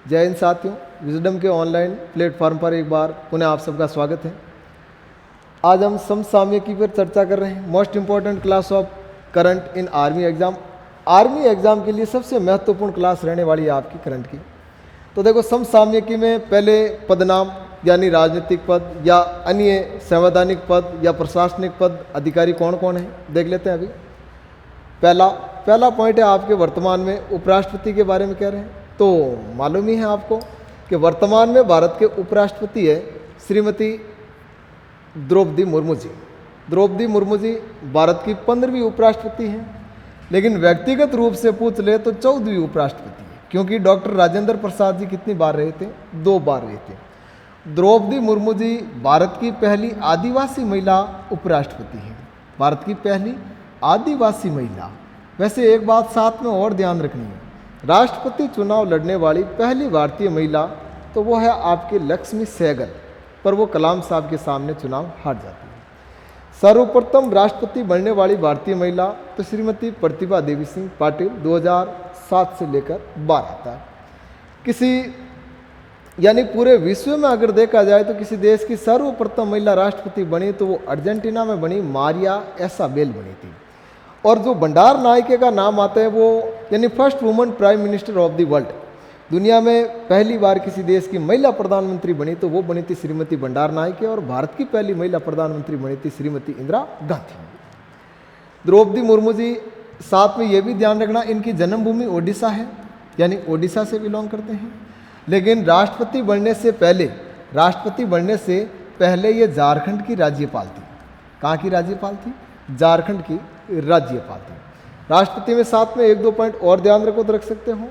जय हिंद साथियों, विजडम के ऑनलाइन प्लेटफॉर्म पर एक बार पुनः आप सबका स्वागत है। आज हम समसामयिकी पर चर्चा कर रहे हैं। Most important class of current in army exam. Army exam के लिए सबसे महत्वपूर्ण क्लास रहने वाली है आपकी करंट की। तो देखो, समसामयिकी में पहले पदनाम यानी राजनीतिक पद या अन्य संवैधानिक पद या प्रशासनिक पद अधिकारी कौन कौन है देख लेते हैं। अभी पहला पॉइंट है आपके वर्तमान में उपराष्ट्रपति के बारे में कह रहे हैं। तो मालूम ही है आपको कि वर्तमान में भारत के उपराष्ट्रपति है श्रीमती द्रौपदी मुर्मू जी। द्रौपदी मुर्मू जी भारत की 15वीं उपराष्ट्रपति हैं, लेकिन व्यक्तिगत रूप से पूछ ले तो 14वीं उपराष्ट्रपति है, क्योंकि डॉक्टर राजेंद्र प्रसाद जी कितनी बार रहे थे? 2 बार रहे थे। द्रौपदी मुर्मू जी भारत की पहली आदिवासी महिला उपराष्ट्रपति हैं। भारत की पहली आदिवासी महिला। वैसे एक बात साथ में और ध्यान रखनी है, राष्ट्रपति चुनाव लड़ने वाली पहली भारतीय महिला तो वो है आपके लक्ष्मी सहगल, पर वो कलाम साहब के सामने चुनाव हार जाती है। सर्वप्रथम राष्ट्रपति बनने वाली भारतीय महिला तो श्रीमती प्रतिभा देवी सिंह पाटिल 2007 से लेकर 12 तक। किसी यानी पूरे विश्व में अगर देखा जाए तो किसी देश की सर्वप्रथम महिला राष्ट्रपति बनी तो वो अर्जेंटीना में बनी, मारिया एसाबेल बनी थी। और जो भंडार नायके का नाम आता है वो यानी first woman prime minister of the world, दुनिया में पहली बार किसी देश की महिला प्रधानमंत्री बनी तो वो बनी थी श्रीमती भंडार नायके, और भारत की पहली महिला प्रधानमंत्री बनी थी श्रीमती इंदिरा गांधी। द्रौपदी मुर्मू जी, साथ में ये भी ध्यान रखना इनकी जन्मभूमि ओडिशा है, यानी ओडिशा से बिलोंग करते हैं। लेकिन राष्ट्रपति बनने से पहले ये झारखंड की राज्यपाल थी। कहाँ की राज्यपाल थी? झारखंड की राज्यपाल थी। राष्ट्रपति में साथ में 1-2 पॉइंट और ध्यान रखो तो रख सकते हो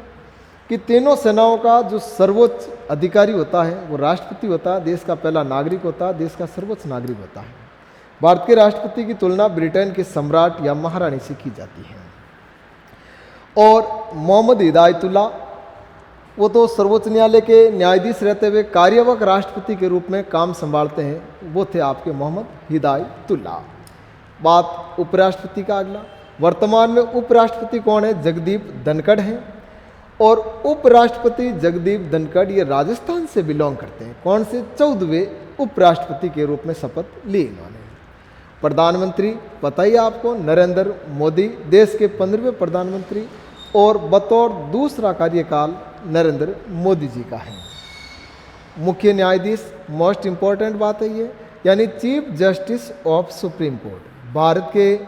कि तीनों सेनाओं का जो सर्वोच्च अधिकारी होता है वो राष्ट्रपति होता है, देश का पहला नागरिक होता है, देश का सर्वोच्च नागरिक होता है। भारत के राष्ट्रपति की तुलना ब्रिटेन के सम्राट या महारानी से की जाती है। और मोहम्मद हिदायतुल्ला, वो तो सर्वोच्च न्यायालय के न्यायाधीश रहते हुए कार्यवाहक राष्ट्रपति के रूप में काम संभालते हैं, वो थे आपके मोहम्मद हिदायतुल्ला। बात उपराष्ट्रपति का अगला। वर्तमान में उपराष्ट्रपति कौन है? जगदीप धनखड़ हैं। और उपराष्ट्रपति जगदीप धनखड़ ये राजस्थान से बिलोंग करते हैं। कौन से? 14वें उपराष्ट्रपति के रूप में शपथ ली इन्होंने। प्रधानमंत्री पता ही आपको, नरेंद्र मोदी देश के 15वें प्रधानमंत्री, और बतौर दूसरा कार्यकाल नरेंद्र मोदी जी का है। मुख्य न्यायाधीश, मोस्ट इंपॉर्टेंट बात है ये, यानी chief justice of supreme court. Bharat के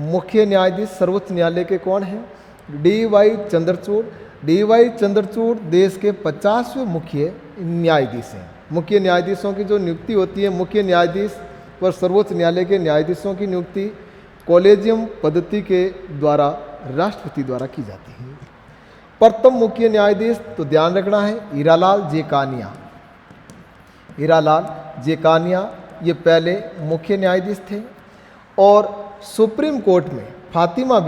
मुख्य न्यायाधीश सर्वोच्च न्यायालय के कौन हैं? डी.वाई. चंद्रचूड़। डी.वाई. चंद्रचूड़ देश के 50वें मुख्य न्यायाधीश हैं। मुख्य न्यायाधीशों की जो नियुक्ति होती है, मुख्य न्यायाधीश और सर्वोच्च न्यायालय के न्यायाधीशों की नियुक्ति कॉलेजियम पद्धति के द्वारा राष्ट्रपति द्वारा की जाती है। प्रथम मुख्य न्यायाधीश तो ध्यान रखना है हीरालाल जेकानिया। हीरालाल जेकानिया ये पहले मुख्य न्यायाधीश थे। और सुप्रीम कोर्ट में फातिमा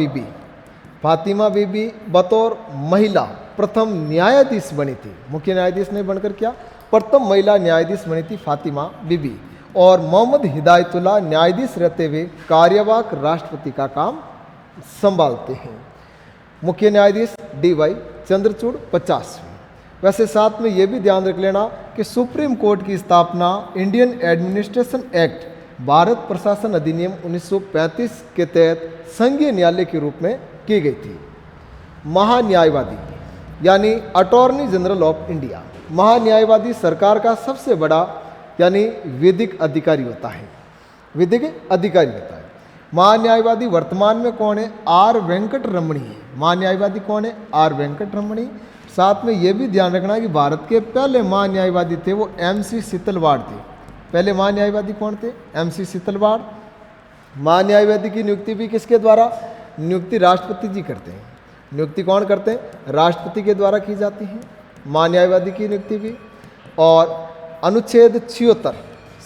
बीबी बतौर महिला प्रथम न्यायाधीश बनी थी। मुख्य न्यायाधीश ने बनकर क्या, प्रथम महिला न्यायाधीश बनी थी फातिमा बीबी। और मोहम्मद हिदायतुल्ला न्यायाधीश रहते हुए कार्यवाहक राष्ट्रपति का काम संभालते हैं। मुख्य न्यायाधीश डी.वाई. चंद्रचूड़ 50वें। वैसे साथ में ये भी ध्यान रख लेना कि सुप्रीम कोर्ट की स्थापना इंडियन एडमिनिस्ट्रेशन एक्ट, भारत प्रशासन अधिनियम 1935 के तहत संघीय न्यायालय के रूप में की गई थी। महान्यायवादी यानी अटॉर्नी जनरल ऑफ इंडिया। महान्यायवादी सरकार का सबसे बड़ा यानी विधिक अधिकारी होता है। महान्यायवादी वर्तमान में कौन है? आर वेंकट रमणी है। महान्यायवादी कौन है? आर वेंकट रमणी। साथ में ये भी ध्यान रखना कि भारत के पहले महान्यायवादी थे वो एम.सी. सीतलवाड़ थे। पहले महान्यायवादी कौन थे? एम.सी. सीतलवाड़। महान्यायवादी की नियुक्ति भी किसके द्वारा? नियुक्ति राष्ट्रपति जी करते हैं। नियुक्ति कौन करते हैं? राष्ट्रपति के द्वारा की जाती है महान्यायवादी की नियुक्ति भी। और अनुच्छेद 76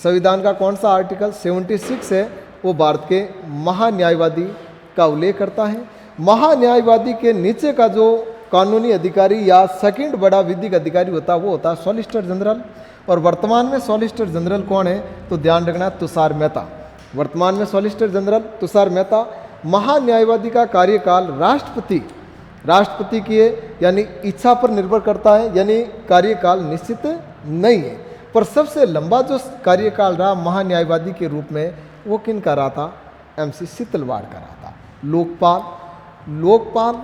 संविधान का कौन सा आर्टिकल 76 है, वो भारत के महान्यायवादी का उल्लेख करता है। महान्यायवादी के नीचे का जो कानूनी अधिकारी या सेकंड बड़ा विधिक अधिकारी होता है वो होता है सॉलिसिटर जनरल। और वर्तमान में सॉलिसिटर जनरल कौन है? तो ध्यान रखना तुषार मेहता। वर्तमान में सॉलिसिटर जनरल तुषार मेहता। महान्यायवादी का कार्यकाल राष्ट्रपति राष्ट्रपति की यानी इच्छा पर निर्भर करता है, यानी कार्यकाल निश्चित नहीं है। पर सबसे लंबा जो कार्यकाल रहा महान्यायवादी के रूप में वो किन का रहा था? MC शीतलवाड़ का रहा था। लोकपाल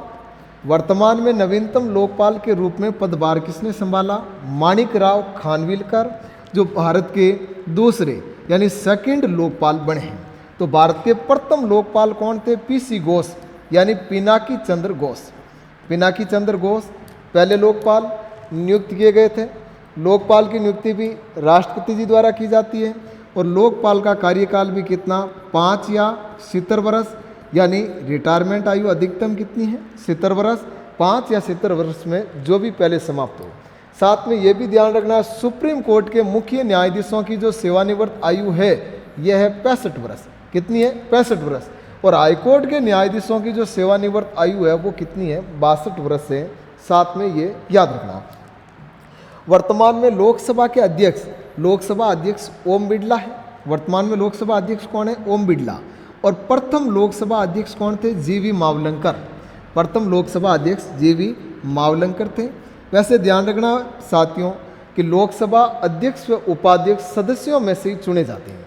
वर्तमान में नवीनतम लोकपाल के रूप में पदभार किसने संभाला? माणिकराव खानविलकर, जो भारत के दूसरे यानी सेकंड लोकपाल बने हैं। तो भारत के प्रथम लोकपाल कौन थे? PC घोष यानी पिनाकी चंद्र घोष। पिनाकी चंद्र घोष पहले लोकपाल नियुक्त किए गए थे। लोकपाल की नियुक्ति भी राष्ट्रपति जी द्वारा की जाती है और लोकपाल का कार्यकाल भी कितना? 5 या 70 वर्ष, यानी रिटायरमेंट आयु अधिकतम कितनी है? 70 वर्ष। 5 या 70 वर्ष में जो भी पहले समाप्त हो। साथ में ये भी ध्यान रखना, सुप्रीम कोर्ट के मुख्य न्यायाधीशों की जो सेवानिवृत्त आयु है यह है 65 वर्ष। कितनी है? 65 वर्ष। और हाईकोर्ट के न्यायाधीशों की जो सेवानिवृत्त आयु है वो कितनी है? 62 वर्ष है। साथ में ये याद रखना। वर्तमान में लोकसभा के अध्यक्ष ओम बिड़ला है। वर्तमान में लोकसभा अध्यक्ष कौन है? ओम बिड़ला। और प्रथम लोकसभा अध्यक्ष कौन थे? GV मावलंकर। प्रथम लोकसभा अध्यक्ष GV मावलंकर थे। वैसे ध्यान रखना साथियों कि लोकसभा अध्यक्ष व उपाध्यक्ष सदस्यों में से ही चुने जाते हैं।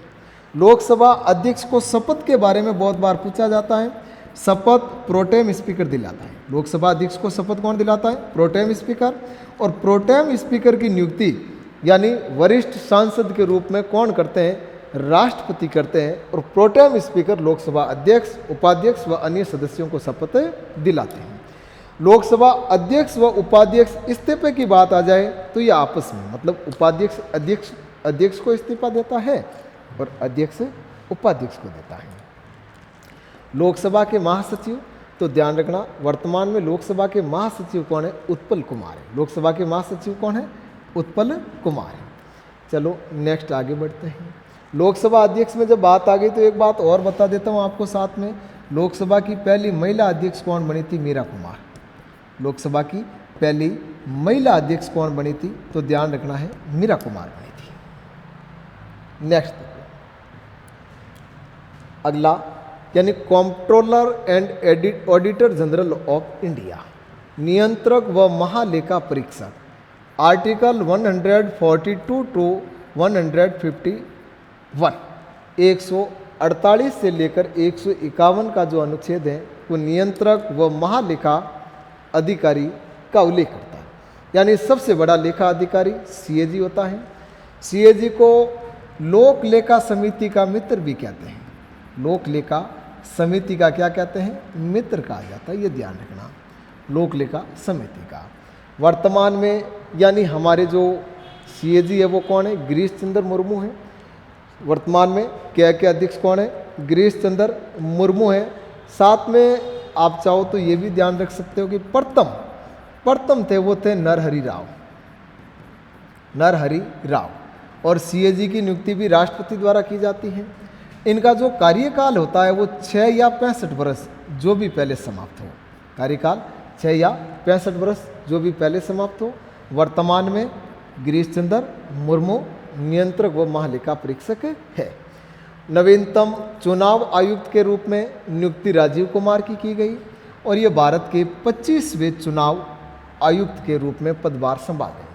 लोकसभा अध्यक्ष को शपथ के बारे में बहुत बार पूछा जाता है। शपथ प्रोटेम स्पीकर दिलाता है। लोकसभा अध्यक्ष को शपथ कौन दिलाता है? Protem speaker. और प्रोटेम स्पीकर की नियुक्ति यानी वरिष्ठ सांसद के रूप में कौन करते हैं? राष्ट्रपति करते हैं। और प्रोटेम स्पीकर लोकसभा अध्यक्ष, उपाध्यक्ष व अन्य सदस्यों को शपथ दिलाते हैं। लोकसभा अध्यक्ष व उपाध्यक्ष इस्तीफे की बात आ जाए तो ये आपस में, मतलब उपाध्यक्ष अध्यक्ष को इस्तीफा देता है और अध्यक्ष उपाध्यक्ष को देता है। लोकसभा के महासचिव, तो ध्यान रखना वर्तमान में लोकसभा के महासचिव कौन है? उत्पल कुमार है। लोकसभा के महासचिव कौन है? उत्पल कुमार है। चलो नेक्स्ट आगे बढ़ते हैं। लोकसभा अध्यक्ष में जब बात आ गई तो एक बात और बता देता हूँ आपको साथ में। लोकसभा की पहली महिला अध्यक्ष कौन बनी थी? मीरा कुमार। लोकसभा की पहली महिला अध्यक्ष कौन बनी थी? तो ध्यान रखना है मीरा कुमार बनी थी। नेक्स्ट अगला यानी controller and auditor general of India, नियंत्रक व महालेखा परीक्षक। आर्टिकल 142 टू 151 148 से लेकर 151 का जो अनुच्छेद है वो नियंत्रक व महालेखा अधिकारी का उल्लेख करता है। यानी सबसे बड़ा लेखा अधिकारी CAG होता है। CAG को लोक लेखा समिति का मित्र भी कहते हैं। लोक लेखा समिति का क्या कहते हैं? मित्र कहा जाता है। ये ध्यान रखना, लोक लेखा समिति का। वर्तमान में यानी हमारे जो CAG है वो कौन है? गिरीश चंद्र मुर्मू है। वर्तमान में क्या के अध्यक्ष कौन है? गिरीश चंद्र मुर्मू है। साथ में आप चाहो तो ये भी ध्यान रख सकते हो कि प्रथम थे वो थे नरहरि राव। और CAG की नियुक्ति भी राष्ट्रपति द्वारा की जाती है। इनका जो कार्यकाल होता है वो 6 या 65 वर्ष जो भी पहले समाप्त हो। कार्यकाल 6 या 65 वर्ष जो भी पहले समाप्त हो। वर्तमान में गिरीश चंद्र मुर्मू नियंत्रक व महालेखा परीक्षक है। नवीनतम चुनाव आयुक्त के रूप में नियुक्ति राजीव कुमार की गई और ये भारत के 25वें चुनाव आयुक्त के रूप में पदभार संभाले।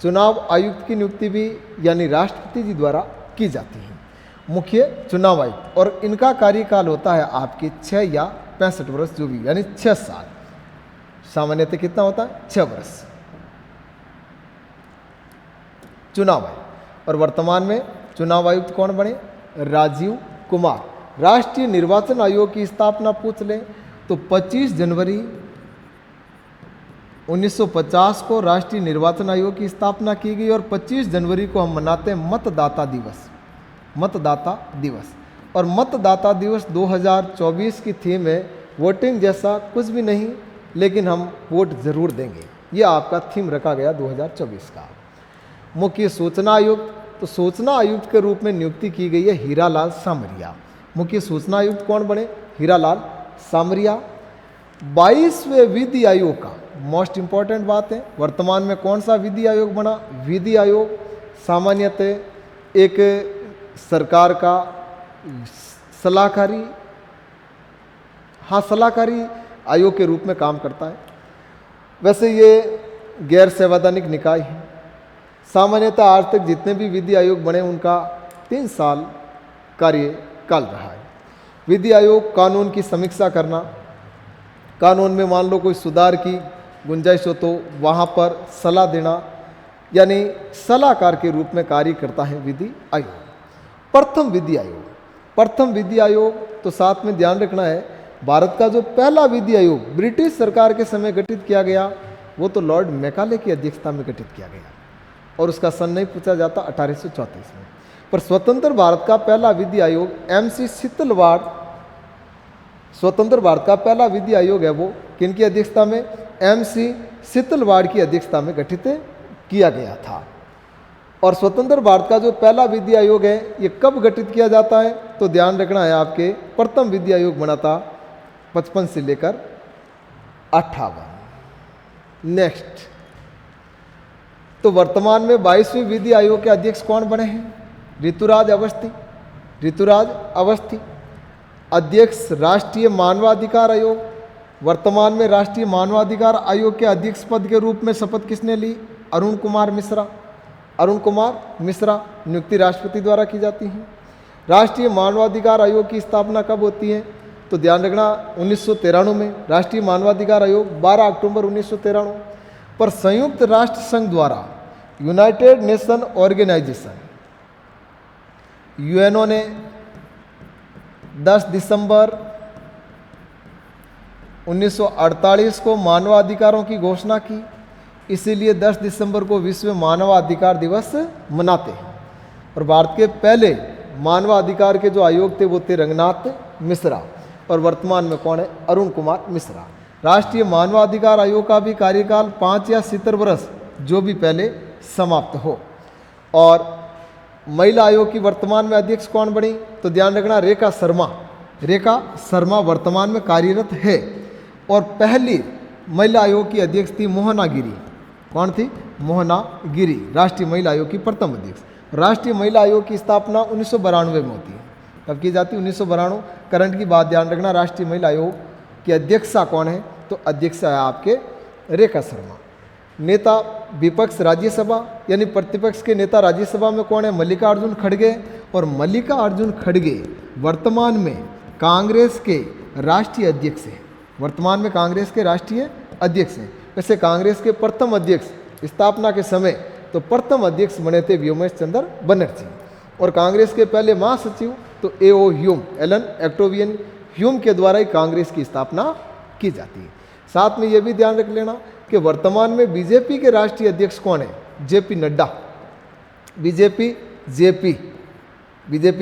चुनाव आयुक्त की नियुक्ति भी यानी राष्ट्रपति जी द्वारा की जाती है। मुख्य चुनाव आयुक्त, और इनका कार्यकाल होता है आपके 6 या 65 वर्ष जो भी, यानी 6 साल। सामान्यतः कितना होता है? 6 वर्ष चुनाव आयुक्त। और वर्तमान में चुनाव आयुक्त कौन बने? राजीव कुमार। राष्ट्रीय निर्वाचन आयोग की स्थापना पूछ लें तो 25 जनवरी 1950 को राष्ट्रीय निर्वाचन आयोग की स्थापना की गई और 25 जनवरी को हम मनाते हैं मतदाता दिवस। और मतदाता दिवस 2024 की थीम है वोटिंग जैसा कुछ भी नहीं लेकिन हम वोट जरूर देंगे। ये आपका थीम रखा गया 2024 का। मुख्य सूचना आयुक्त, तो सूचना आयुक्त के रूप में नियुक्ति की गई है हीरालाल सामरिया। मुख्य सूचना आयुक्त कौन बने? हीरालाल सामरिया। 22वें विधि आयोग का मोस्ट इंपॉर्टेंट बात है, वर्तमान में कौन सा विधि आयोग बना? विधि आयोग सामान्यतः एक सरकार का सलाहकारी आयोग के रूप में काम करता है। वैसे ये गैर संवैधानिक निकाय है। सामान्यतः आज तक जितने भी विधि आयोग बने उनका 3 साल कार्यकाल रहा है। विधि आयोग कानून की समीक्षा करना, कानून में मान लो कोई सुधार की गुंजाइश हो तो वहाँ पर सलाह देना, यानी सलाहकार के रूप में कार्य करता है विधि आयोग। प्रथम विधि आयोग तो साथ में ध्यान रखना है, भारत का जो पहला विधि आयोग ब्रिटिश सरकार के समय गठित किया गया वो तो लॉर्ड मैकाले की अध्यक्षता में गठित किया गया और उसका सन नहीं पूछा जाता 1834 में। पर स्वतंत्र भारत का पहला विधि आयोग MC शीतलवाड़, स्वतंत्र भारत का पहला विधि आयोग है वो किनकी अध्यक्षता में? MC शीतलवाड़ की अध्यक्षता में गठित किया गया था। और स्वतंत्र भारत का जो पहला विधि आयोग है ये कब गठित किया जाता है? तो ध्यान रखना है आपके, प्रथम विधि आयोग बना था 55 से लेकर 58। नेक्स्ट, तो वर्तमान में 22वें विधि आयोग के अध्यक्ष कौन बने हैं? ऋतुराज अवस्थी। अध्यक्ष राष्ट्रीय मानवाधिकार आयोग। वर्तमान में राष्ट्रीय मानवाधिकार आयोग के अध्यक्ष पद के रूप में शपथ किसने ली? अरुण कुमार मिश्रा नियुक्ति राष्ट्रपति द्वारा की जाती है। राष्ट्रीय मानवाधिकार आयोग की स्थापना कब होती है? तो ध्यान रखना 1993 में राष्ट्रीय मानवाधिकार आयोग 12 अक्टूबर 1993 पर संयुक्त राष्ट्र संघ द्वारा यूनाइटेड नेशन ऑर्गेनाइजेशन यूएनओ ने 10 दिसंबर 1948 को मानवाधिकारों की घोषणा की। इसीलिए 10 दिसंबर को विश्व मानवाधिकार दिवस मनाते हैं। और भारत के पहले मानवाधिकार के जो आयोग थे वो थे रंगनाथ मिश्रा और वर्तमान में कौन है? अरुण कुमार मिश्रा। राष्ट्रीय मानवाधिकार आयोग का भी कार्यकाल 5 या 70 वर्ष जो भी पहले समाप्त हो। और महिला आयोग की वर्तमान में अध्यक्ष कौन बनी? तो ध्यान रखना रेखा शर्मा वर्तमान में कार्यरत है। और पहली महिला आयोग की अध्यक्ष थी मोहना गिरी। कौन थी? मोहना गिरी, राष्ट्रीय महिला आयोग की प्रथम अध्यक्ष। राष्ट्रीय महिला आयोग की स्थापना 1992 में होती है। कब की जाती है? 1992। करंट की बात ध्यान रखना, राष्ट्रीय महिला आयोग की अध्यक्षा कौन है? तो अध्यक्ष है आपके रेखा शर्मा। नेता विपक्ष राज्यसभा यानी प्रतिपक्ष के नेता राज्यसभा में कौन है? मल्लिकार्जुन खड़गे। और मल्लिकार्जुन खड़गे वर्तमान में कांग्रेस के राष्ट्रीय अध्यक्ष हैं। वर्तमान में कांग्रेस के राष्ट्रीय अध्यक्ष हैं। वैसे कांग्रेस के प्रथम अध्यक्ष स्थापना के समय तो प्रथम अध्यक्ष बने थे व्योमेश चंद्र बनर्जी। और कांग्रेस के पहले महासचिव तो A.O. ह्यूम, एलन एक्टोवियन ह्यूम के द्वारा ही कांग्रेस की स्थापना की जाती है। साथ में ये भी ध्यान रख लेना कि वर्तमान में बीजेपी के राष्ट्रीय अध्यक्ष कौन है? JP नड्डा। बीजेपी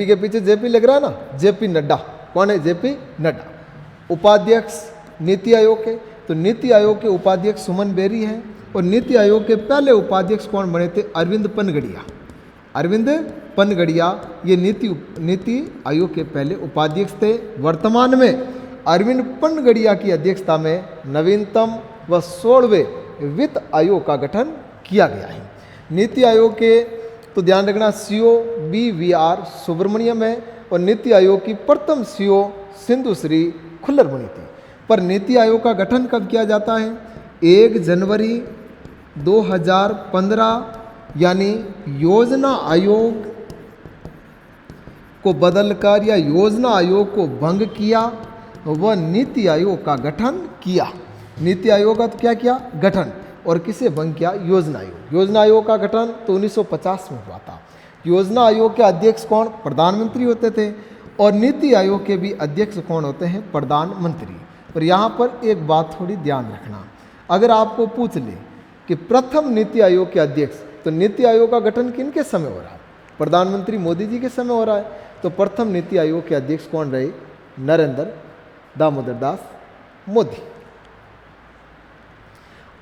के पीछे JP लग रहा है ना, JP नड्डा। कौन है? JP नड्डा। उपाध्यक्ष नीति आयोग के, तो नीति आयोग के उपाध्यक्ष सुमन बेरी हैं। और नीति आयोग के पहले उपाध्यक्ष कौन बने थे? अरविंद पनगड़िया ये नीति आयोग के पहले उपाध्यक्ष थे। वर्तमान में अरविंद पनगड़िया की अध्यक्षता में नवीनतम व 16वें वित्त आयोग का गठन किया गया है। नीति आयोग के तो ध्यान रखना CEO BVR सुब्रमण्यम है। और नीति आयोग की प्रथम CEO सिंधुश्री खुल्लरमणि थी। पर नीति आयोग का गठन कब किया जाता है? 1 जनवरी 2015 यानी योजना आयोग को बदलकर या योजना आयोग को भंग किया व नीति आयोग का गठन किया। नीति आयोग का तो क्या किया? गठन। और किसे भंग किया? योजना आयोग। योजना आयोग का गठन तो 1950 में हुआ था। योजना आयोग के अध्यक्ष कौन? प्रधानमंत्री होते थे। और नीति आयोग के भी अध्यक्ष कौन होते हैं? प्रधानमंत्री। और यहाँ पर एक बात थोड़ी ध्यान रखना, अगर आपको पूछ ले कि प्रथम नीति आयोग के अध्यक्ष, तो नीति आयोग का गठन किनके समय हो रहा है? प्रधानमंत्री मोदी जी के समय हो रहा है। तो प्रथम नीति आयोग के अध्यक्ष कौन रहे? नरेंद्र दामोदर दास मोदी।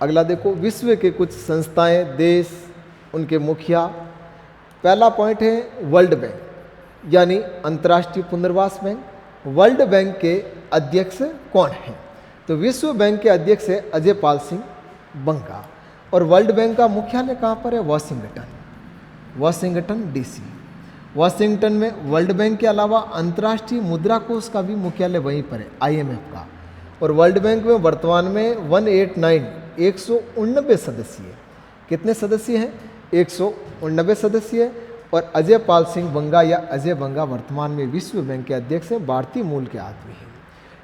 अगला देखो, विश्व के कुछ संस्थाएं, देश, उनके मुखिया। पहला पॉइंट है वर्ल्ड बैंक यानी अंतर्राष्ट्रीय पुनर्वास बैंक। वर्ल्ड बैंक के अध्यक्ष कौन हैं? तो विश्व बैंक के अध्यक्ष है अजय पाल सिंह बंगा। और वर्ल्ड बैंक का मुख्यालय कहाँ पर है? Washington DC। वाशिंगटन में वर्ल्ड बैंक के अलावा अंतर्राष्ट्रीय मुद्रा कोष का भी मुख्यालय वहीं पर है, IMF का। और वर्ल्ड बैंक में वर्तमान में 189 189 सदस्यीय। कितने सदस्य हैं? 189 सदस्य। और अजय पाल सिंह बंगा या अजय बंगा वर्तमान में विश्व बैंक के अध्यक्ष हैं, भारतीय मूल के आदमी हैं।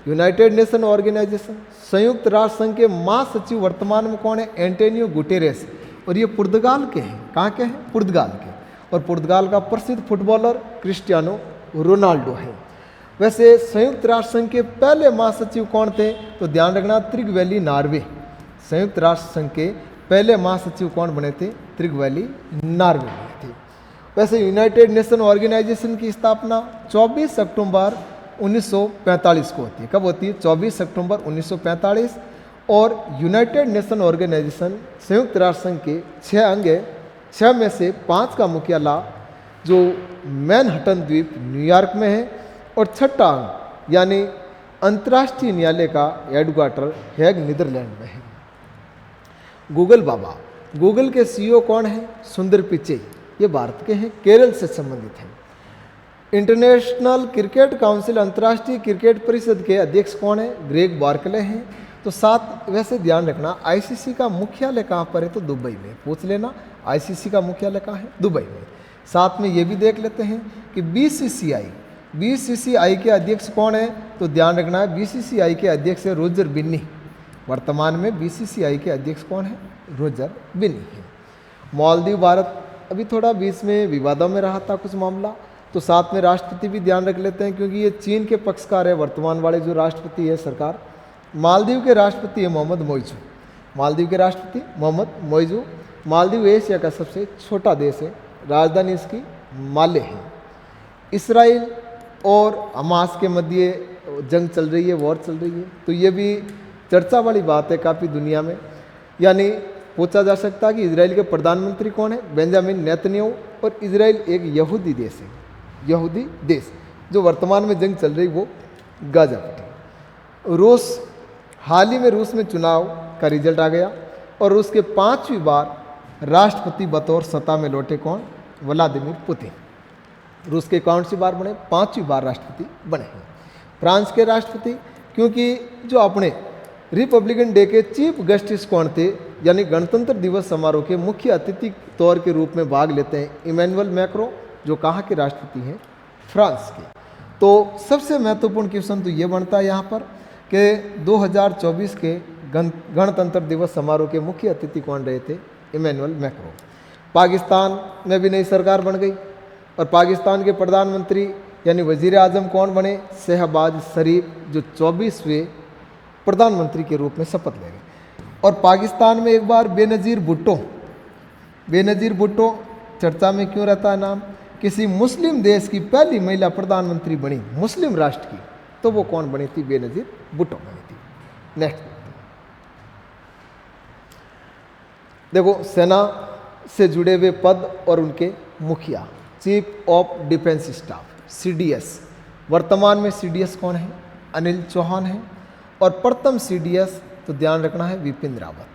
यूनाइटेड नेशन ऑर्गेनाइजेशन, संयुक्त राष्ट्र संघ के महासचिव वर्तमान में कौन है? Antonio Guterres. और ये पुर्तगाल के हैं। कहाँ के हैं? पुर्तगाल के। और पुर्तगाल का प्रसिद्ध फुटबॉलर क्रिस्टियानो रोनाल्डो है। वैसे संयुक्त राष्ट्र संघ के पहले महासचिव कौन थे? तो ध्यान रखना, त्रिगवैली नार्वे। संयुक्त राष्ट्र संघ के पहले महासचिव कौन बने थे? त्रिगवैली नार्वे बने थे। वैसे यूनाइटेड नेशन ऑर्गेनाइजेशन की स्थापना 24 अक्टूबर 1945 को होती है। कब होती है? 24 अक्टूबर 1945। और यूनाइटेड नेशन ऑर्गेनाइजेशन संयुक्त राष्ट्र संघ के 6 अंग है। 6 में से 5 का मुख्यालय जो मैनहट्टन द्वीप न्यूयॉर्क में है, और 6ठा अंग यानी अंतर्राष्ट्रीय न्यायालय का हेडक्वार्टर हेग नीदरलैंड में है। गूगल बाबा, गूगल के सीईओ कौन है? सुंदर पिचई। ये भारत के हैं, केरल से संबंधित हैं। इंटरनेशनल क्रिकेट काउंसिल, अंतर्राष्ट्रीय क्रिकेट परिषद के अध्यक्ष कौन है? ग्रेग बार्कले हैं। तो साथ वैसे ध्यान रखना, आईसीसी का मुख्यालय कहाँ पर है? तो दुबई में। पूछ लेना, आईसीसी का मुख्यालय कहाँ है? दुबई में। साथ में ये भी देख लेते हैं कि बीसीसीआई के अध्यक्ष कौन है? तो ध्यान रखना है, बीसीसीआई के अध्यक्ष है रोजर बिन्नी। वर्तमान में बीसीसीआई के अध्यक्ष कौन है? रोजर बिन्नी है। मालदीव, भारत अभी थोड़ा बीच में विवादों में रहा था कुछ मामला, तो साथ में राष्ट्रपति भी ध्यान रख लेते हैं, क्योंकि ये चीन के पक्षकार है वर्तमान वाले जो राष्ट्रपति है सरकार। मालदीव के राष्ट्रपति है मोहम्मद मोइजू। मालदीव के राष्ट्रपति मोहम्मद मोइजू। मालदीव एशिया का सबसे छोटा देश है, राजधानी इसकी माले है। इसराइल और हमास के मध्य जंग चल रही है, वॉर चल रही है, तो ये भी चर्चा वाली बात है काफ़ी दुनिया में। यानी पूछा जा सकता है कि इजराइल के प्रधानमंत्री कौन है? Benjamin Netanyahu. और इजराइल एक यहूदी देश है, यहूदी देश। जो वर्तमान में जंग चल रही वो गाजा पट्टी। रूस, हाल ही में रूस में चुनाव का रिजल्ट आ गया, और रूस के 5वीं बार राष्ट्रपति बतौर सत्ता में लौटे कौन? Vladimir Putin. रूस के कौन सी बार बने? 5वीं बार राष्ट्रपति बने हैं। फ्रांस के राष्ट्रपति, क्योंकि जो अपने रिपब्लिकन डे के चीफ गेस्टिस कौन थे, यानी गणतंत्र दिवस समारोह के मुख्य अतिथि तौर के रूप में भाग लेते हैं इमैनुअल मैक्रो, जो कहाँ के राष्ट्रपति हैं? फ्रांस के। तो सबसे महत्वपूर्ण क्वेश्चन तो ये बनता है यहाँ पर कि 2024 के गणतंत्र दिवस समारोह के मुख्य अतिथि कौन रहे थे? Emmanuel Macron. पाकिस्तान में भी नई सरकार बन गई, और पाकिस्तान के प्रधानमंत्री यानी वजीर आजम कौन बने? शहबाज शरीफ, जो 24वें प्रधानमंत्री के रूप में शपथ ले गए। और पाकिस्तान में एक बार बेनज़ीर भुट्टो चर्चा में क्यों रहता है नाम? किसी मुस्लिम देश की पहली महिला प्रधानमंत्री बनी, मुस्लिम राष्ट्र की, तो वो कौन बनी थी? बेनज़ीर भुट्टो बनी थी। नेक्स्ट देखो, सेना से जुड़े हुए पद और उनके मुखिया। Chief of defence staff, CDS. वर्तमान में सीडीएस कौन है? अनिल चौहान है। और प्रथम सीडीएस तो ध्यान रखना है विपिन रावत।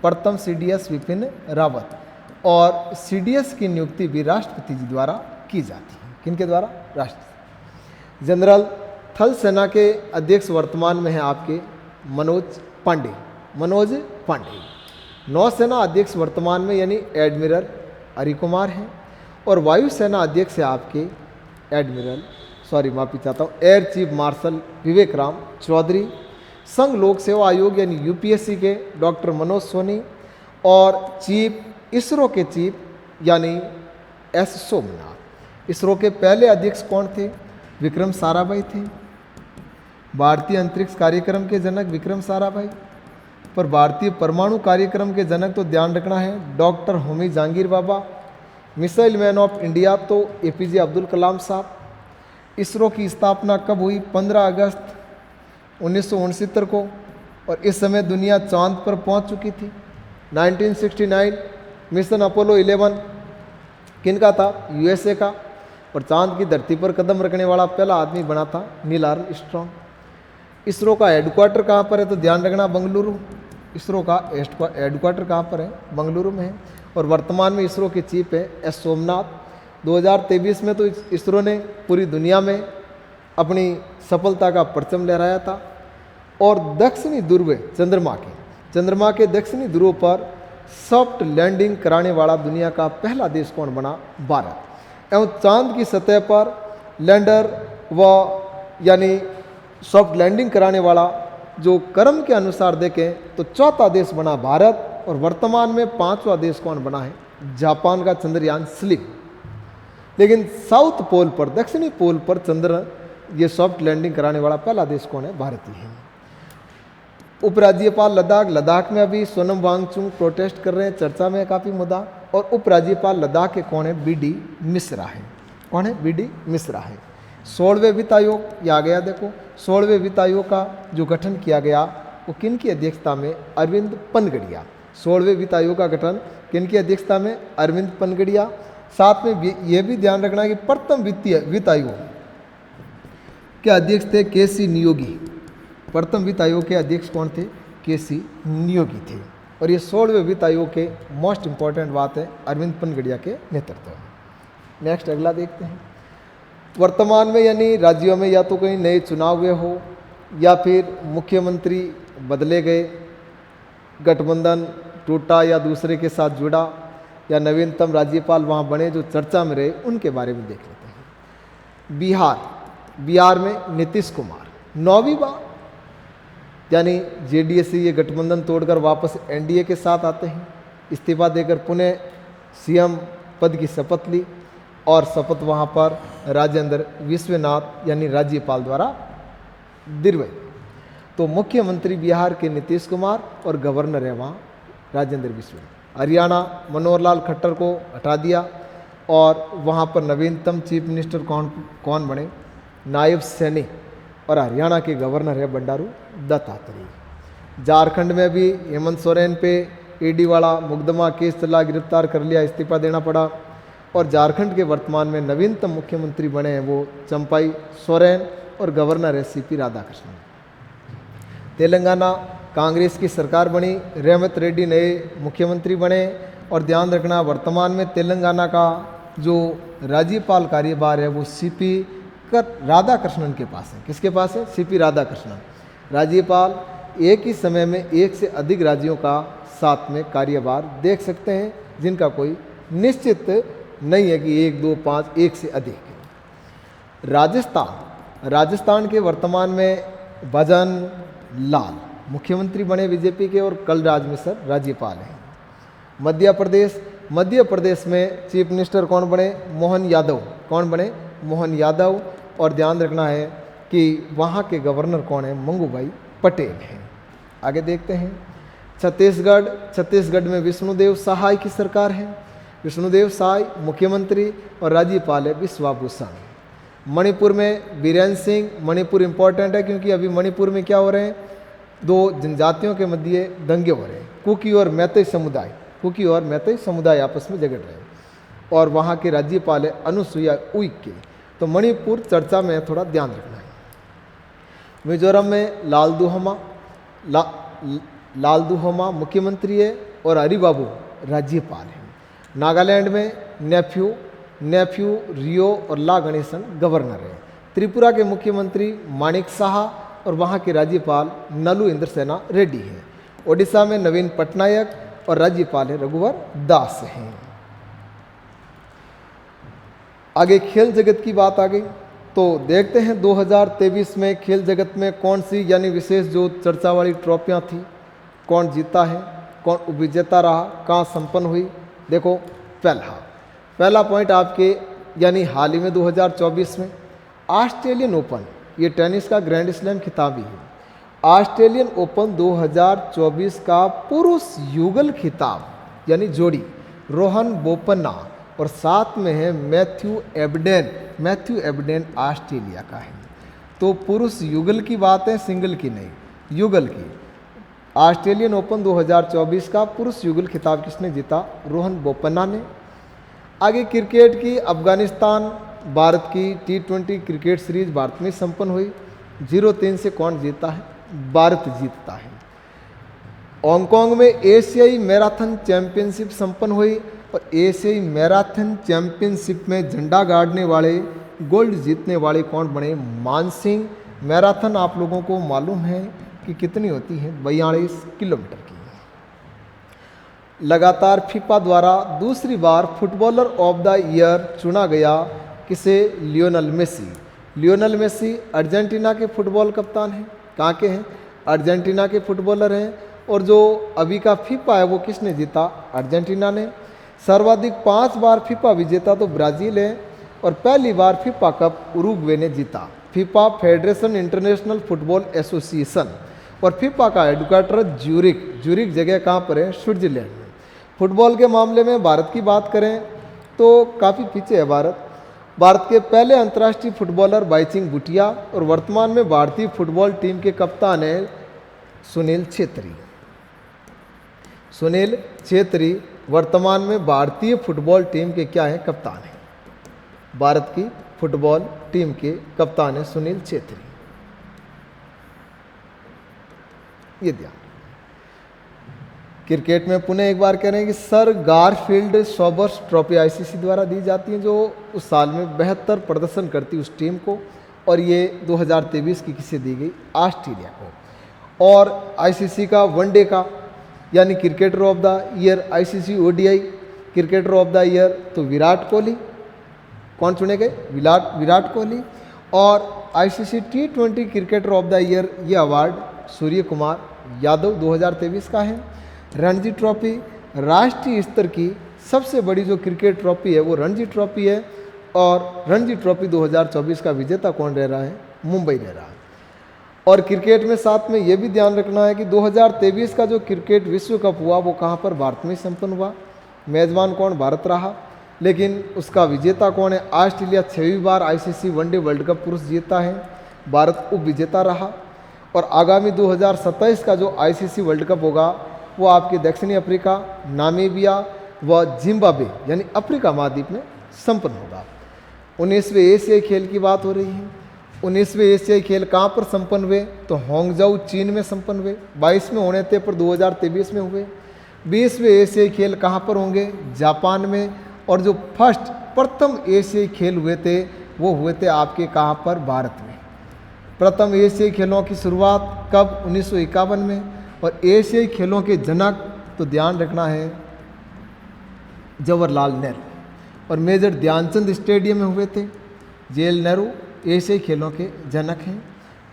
प्रथम सीडीएस विपिन रावत। और सीडीएस की नियुक्ति भी राष्ट्रपति जी द्वारा की जाती है। किनके द्वारा? राष्ट्रपति। जनरल थल सेना के अध्यक्ष वर्तमान में हैं आपके मनोज पांडे। नौसेना अध्यक्ष वर्तमान में यानी एडमिरल हरि कुमार हैं। और वायुसेना अध्यक्ष है आपके एयर चीफ मार्शल विवेक राम चौधरी। संघ लोक सेवा आयोग यानी यूपीएससी के डॉक्टर मनोज सोनी। और इसरो के चीफ यानी एस सोमनाथ। इसरो के पहले अध्यक्ष कौन थे? विक्रम साराभाई थे। भारतीय अंतरिक्ष कार्यक्रम के जनक विक्रम साराभाई। पर भारतीय परमाणु कार्यक्रम के जनक तो ध्यान रखना है doctor Homi Jehangir Bhabha. Missile man of India तो एपीजे अब्दुल कलाम साहब। इसरो की स्थापना कब हुई? 15 अगस्त 1969 को। और इस समय दुनिया चांद पर पहुंच चुकी थी। 1969 मिशन अपोलो 11 किनका था? यूएसए का। और चांद की धरती पर कदम रखने वाला पहला आदमी बना था नील आर्मस्ट्रॉन्ग। इसरो का हेडक्वार्टर कहाँ पर है? तो ध्यान रखना बेंगलुरु। इसरो का हेडक्वार्टर कहाँ पर है? बेंगलुरु में है। और वर्तमान में इसरो के चीफ है एस सोमनाथ। 2023 में तो इसरो ने पूरी दुनिया में अपनी सफलता का परचम लहराया था। और दक्षिणी ध्रुव चंद्रमा के चंद्रमा के दक्षिणी ध्रुव पर सॉफ्ट लैंडिंग कराने वाला दुनिया का पहला देश कौन बना? भारत। एवं चांद की सतह पर लैंडर व यानी सॉफ्ट लैंडिंग कराने वाला जो क्रम के अनुसार देखें तो चौथा देश बना भारत, और वर्तमान में पांचवा देश कौन बना है? जापान का चंद्रयान स्लिप। लेकिन साउथ पोल पर, दक्षिणी पोल पर ये सॉफ्ट लैंडिंग कराने वाला पहला देश कौन है? भारत ही है। उपराज्यपाल लद्दाख, लद्दाख में अभी सोनम वांगचुक प्रोटेस्ट कर रहे हैं, चर्चा में काफ़ी मुद्दा। और उपराज्यपाल लद्दाख के कौन है? बी.डी. मिश्रा है। कौन है? बी.डी. मिश्रा है। 16वें वित्त आयोग, ये आ गया देखो, 16वें वित्त आयोग का जो गठन किया गया वो किन की अध्यक्षता में? अरविंद पनगड़िया। 16वें वित्त आयोग का गठन किन की अध्यक्षता में? अरविंद पनगड़िया। साथ में ये भी ध्यान रखना कि प्रथम वित्त आयोग के अध्यक्ष थे के.सी. नियोगी। प्रथम वित्त आयोग के अध्यक्ष कौन थे? के.सी. नियोगी थे। और ये 16वें वित्त आयोग के मोस्ट इंपॉर्टेंट बात है अरविंद पनगड़िया के नेतृत्व में। नेक्स्ट अगला देखते हैं। वर्तमान में यानी राज्यों में या तो कहीं नए चुनाव हुए हो या फिर मुख्यमंत्री बदले गए, गठबंधन टूटा या दूसरे के साथ जुड़ा, या नवीनतम राज्यपाल वहाँ बने जो चर्चा में रहे, उनके बारे में देख लेते हैं। बिहार में नीतीश कुमार 9वीं बार, यानी जेडीएस से ये गठबंधन तोड़कर वापस एनडीए के साथ आते हैं। इस्तीफा देकर पुनः सीएम पद की शपथ ली, और शपथ वहाँ पर राजेंद्र विश्वनाथ यानी राज्यपाल द्वारा दिलवाई। तो मुख्यमंत्री बिहार के नीतीश कुमार और गवर्नर है वहाँ राजेंद्र विश्वनाथ। हरियाणा मनोहर लाल खट्टर को हटा दिया, और वहाँ पर नवीनतम चीफ मिनिस्टर कौन बने? नायब सैनी, और हरियाणा के गवर्नर है बंडारू दत्तात्रेय। झारखंड में भी हेमंत सोरेन पे ईडी वाला मुकदमा केस चला, गिरफ्तार कर लिया, इस्तीफा देना पड़ा। और झारखंड के वर्तमान में नवीनतम मुख्यमंत्री बने हैं वो चंपाई सोरेन, और गवर्नर है सीपी राधाकृष्णन। तेलंगाना कांग्रेस की सरकार बनी, रेवंत रेड्डी नए मुख्यमंत्री बने। और ध्यान रखना वर्तमान में तेलंगाना का जो राज्यपाल कार्यभार है वो सीपी राधाकृष्णन के पास है। किसके पास है? सीपी राधाकृष्णन। राज्यपाल एक ही समय में एक से अधिक राज्यों का साथ में कार्यभार देख सकते हैं, जिनका कोई निश्चित नहीं है कि 1, 2, 5 एक से अधिक। राजस्थान के वर्तमान में भजन लाल मुख्यमंत्री बने बीजेपी के, और कलराज मिश्र राज्यपाल हैं। मध्य प्रदेश में चीफ मिनिस्टर कौन बने? मोहन यादव। कौन बने? मोहन यादव। और ध्यान रखना है कि वहाँ के गवर्नर कौन है? मंगूभाई पटेल हैं। आगे देखते हैं। छत्तीसगढ़ में विष्णुदेव सहाय की सरकार है। विष्णुदेव सहाय मुख्यमंत्री, और राज्यपाल है विश्वाभूषण। मणिपुर में बीरेन सिंह। मणिपुर इंपॉर्टेंट है क्योंकि अभी मणिपुर में क्या हो रहे हैं? 2 जनजातियों के मध्य दंगे हो रहे हैं। कुकी और मैतेई समुदाय आपस में झगड़ रहे हैं, और वहाँ के राज्यपाल है अनुसुईया उइके। तो मणिपुर चर्चा में थोड़ा ध्यान रखना है। मिजोरम में लालदुहोमा मुख्यमंत्री है, और हरिबाबू राज्यपाल है। नागालैंड में नेफ्यू रियो और ला गणेशन गवर्नर है। त्रिपुरा के मुख्यमंत्री माणिक साहा, और वहाँ के राज्यपाल नलू इंद्र सेना रेड्डी हैं। ओडिशा में नवीन पटनायक, और राज्यपाल है रघुवर दास हैं। आगे खेल जगत की बात आ गई, तो देखते हैं 2023 में खेल जगत में कौन सी यानी विशेष जो चर्चा वाली ट्रॉफियाँ थी, कौन जीता है, कौन उपविजेता रहा, कहाँ संपन्न हुई। देखो पहला पॉइंट आपके यानी हाल ही में 2024 में ऑस्ट्रेलियन ओपन, ये टेनिस का ग्रैंड स्लैम खिताब ही है। ऑस्ट्रेलियन ओपन 2024 का पुरुष युगल खिताब यानी जोड़ी रोहन बोपन्ना, और साथ में है मैथ्यू एबडेन ऑस्ट्रेलिया का है। तो पुरुष युगल की बात है, सिंगल की नहीं, युगल की। ऑस्ट्रेलियन ओपन 2024 का पुरुष युगल खिताब किसने जीता? रोहन बोपन्ना ने। आगे क्रिकेट की अफगानिस्तान भारत की T20 क्रिकेट सीरीज भारत में संपन्न हुई। 0-3 से कौन जीता है? भारत जीतता है। हांगकांग में एशियाई मैराथन चैंपियनशिप संपन्न हुई, और एशियाई मैराथन चैंपियनशिप में झंडा गाड़ने वाले, गोल्ड जीतने वाले कौन बने? मानसिंह। मैराथन आप लोगों को मालूम है कि कितनी होती है? 42 किलोमीटर की। लगातार फीफा द्वारा दूसरी बार फुटबॉलर ऑफ द ईयर चुना गया किसे? Lionel Messi. Lionel Messi Argentina के फुटबॉल कप्तान हैं। कहाँ के हैं? अर्जेंटीना के फुटबॉलर हैं। और जो अभी का फीफा है वो किसने जीता? अर्जेंटीना ने। सर्वाधिक 5 बार फीफा विजेता तो ब्राज़ील है और पहली बार फीफा कप उरुग्वे ने जीता। FIFA federation international football association और फीफा का हेडक्वार्टर ज्यूरिक। ज्यूरिक जगह कहाँ पर है? स्विट्जरलैंड में। फुटबॉल के मामले में भारत की बात करें तो काफ़ी पीछे है भारत। भारत के पहले अंतर्राष्ट्रीय फुटबॉलर बाईचुंग भूटिया और वर्तमान में भारतीय फुटबॉल टीम के कप्तान हैं सुनील छेत्री। सुनील छेत्री वर्तमान में भारतीय फुटबॉल टीम के क्या हैं? कप्तान हैं। भारत की फुटबॉल टीम के कप्तान हैं सुनील छेत्री। ये ध्यान। क्रिकेट में पुनः एक बार कह रहे हैं कि sir Garfield Sobers trophy ICC द्वारा दी जाती है जो उस साल में बेहतर प्रदर्शन करती उस टीम को, और ये 2023 की किसे दी गई? ऑस्ट्रेलिया को। और आईसीसी का वनडे का यानी cricketer of the year, ICC ODI cricketer of the year तो विराट कोहली। कौन चुने गए? विराट कोहली। और ICC T20 cricketer of the year ये अवार्ड सूर्य कुमार यादव 2023 का है। रणजी ट्रॉफी राष्ट्रीय स्तर की सबसे बड़ी जो क्रिकेट ट्रॉफी है वो रणजी ट्रॉफी है, और रणजी ट्रॉफी 2024 का विजेता कौन रह रहा है? मुंबई रह रहा है। और क्रिकेट में साथ में ये भी ध्यान रखना है कि 2023 का जो क्रिकेट विश्व कप हुआ वो कहाँ पर? भारत में संपन्न हुआ। मेज़बान कौन? भारत रहा, लेकिन उसका विजेता कौन है? ऑस्ट्रेलिया 6वीं बार आईसीसी वनडे वर्ल्ड कप पुरुष जीता है, भारत उप विजेता रहा। और आगामी 2027 का जो आईसीसी वर्ल्ड कप होगा वो आपके दक्षिणी अफ्रीका, नामीबिया व जिम्बाब्वे यानी अफ्रीका महाद्वीप में संपन्न होगा। 19वें एशियाई खेल की बात हो रही है। 19वें एशियाई खेल कहाँ पर संपन्न हुए? तो होंगजाऊ चीन में संपन्न हुए। 22 में होने थे पर 2023 में हुए। 20वें एशियाई खेल कहाँ पर होंगे? जापान में। और जो प्रथम एशियाई खेल हुए थे वो हुए थे आपके कहाँ पर? भारत में। प्रथम एशियाई खेलों की शुरुआत कब? 1951 में। और एशियाई खेलों के जनक तो ध्यान रखना है जवाहरलाल नेहरू, और मेजर ध्यानचंद स्टेडियम में हुए थे। जेएल नेहरू एशियाई खेलों के जनक हैं।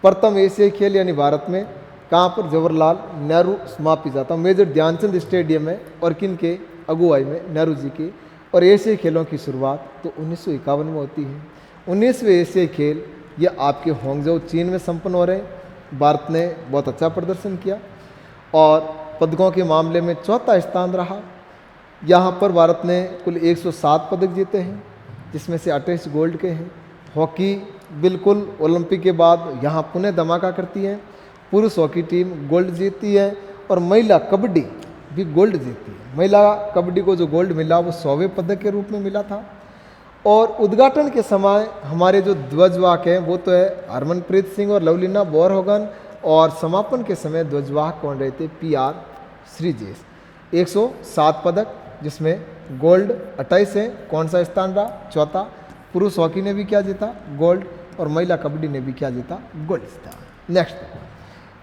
प्रथम एशियाई खेल यानी भारत में कहाँ पर? जवाहरलाल नेहरू समाप्त जाता मेजर ध्यानचंद स्टेडियम में, और किन के अगुवाई में? नेहरू जी की। और एशियाई खेलों की शुरुआत तो 1951 में होती है। 19वें एशियाई खेल ये आपके होंगजाऊ चीन में संपन्न हो रहे हैं। भारत ने बहुत अच्छा प्रदर्शन किया और पदकों के मामले में चौथा स्थान रहा। यहाँ पर भारत ने कुल 107 पदक जीते हैं, जिसमें से 28 गोल्ड के हैं। हॉकी बिल्कुल ओलंपिक के बाद यहाँ पुनः धमाका करती है। पुरुष हॉकी टीम गोल्ड जीतती है और महिला कबड्डी भी गोल्ड जीतती है। महिला कबड्डी को जो गोल्ड मिला वो 100वें पदक के रूप में मिला था। और उद्घाटन के समय हमारे जो ध्वजवाहक हैं वो तो है हरमनप्रीत सिंह और लवलीना बोरगोहन, और समापन के समय ध्वजवाहक कौन रहे थे? PR श्रीजेश। 107 पदक जिसमें गोल्ड 28 है। कौन सा स्थान रहा? चौथा। पुरुष हॉकी ने भी क्या जीता? गोल्ड। और महिला कबड्डी ने भी क्या जीता? गोल्ड जीता। नेक्स्ट,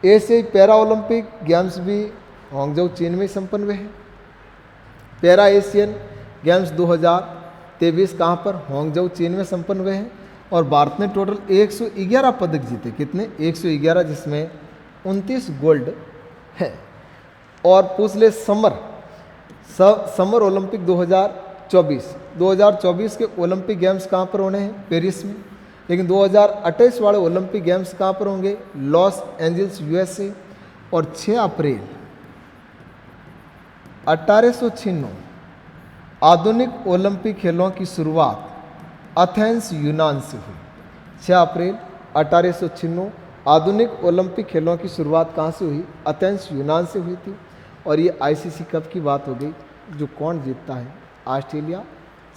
एशियाई पैरा ओलंपिक गेम्स भी होंगजाऊ चीन में संपन्न हुए हैं। पैरा एशियन गेम्स 2023 कहाँ पर? होंगजाऊ चीन में संपन्न हुए हैं। और भारत ने टोटल 111 पदक जीते। कितने? 111, जिसमें 29 गोल्ड है। और पूछ ले समर ओलंपिक 2024 के ओलंपिक गेम्स कहाँ पर होने हैं? पेरिस में। लेकिन 2028 वाले ओलंपिक गेम्स कहाँ पर होंगे? Los Angeles USA। और 6 अप्रैल 1896 आधुनिक ओलंपिक खेलों की शुरुआत एथेंस यूनान से हुई। 6 अप्रैल 1896 आधुनिक ओलंपिक खेलों की शुरुआत कहाँ से हुई? एथेंस यूनान से हुई थी। और ये आईसीसी कप की बात हो गई, जो कौन जीतता है? ऑस्ट्रेलिया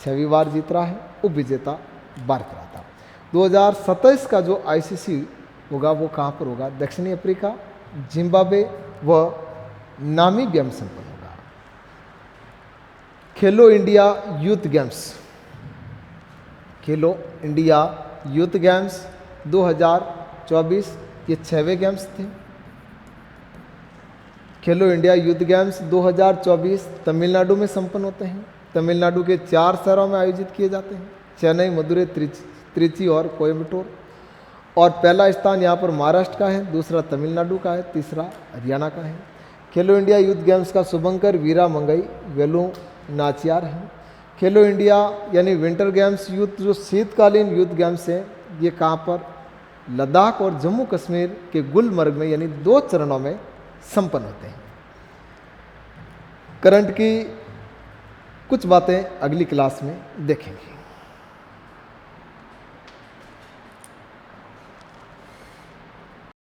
6वीं बार जीत रहा है, उप विजेता भारत रहा था। 2027 का जो आईसीसी होगा वो कहाँ पर होगा? दक्षिणी अफ्रीका, जिम्बाब्वे व नामीबिया में संपन्न होगा। खेलो इंडिया यूथ गेम्स, खेलो इंडिया यूथ गेम्स 2024 ये 6वें गेम्स थे। खेलो इंडिया यूथ गेम्स 2024 तमिलनाडु में संपन्न होते हैं। तमिलनाडु के 4 शहरों में आयोजित किए जाते हैं, चेन्नई, मदुरै, त्रिची और कोयम्बटूर। और पहला स्थान यहाँ पर महाराष्ट्र का है, दूसरा तमिलनाडु का है, तीसरा हरियाणा का है। खेलो इंडिया यूथ गेम्स का शुभंकर वीरा मंगई वेलू नाचियार है। खेलो इंडिया यानी विंटर गेम्स यूथ जो शीतकालीन यूथ गेम्स हैं, ये कहाँ पर, लद्दाख और जम्मू कश्मीर के गुलमर्ग में, यानी 2 चरणों में संपन्न होते हैं। करंट की कुछ बातें अगली क्लास में देखेंगे।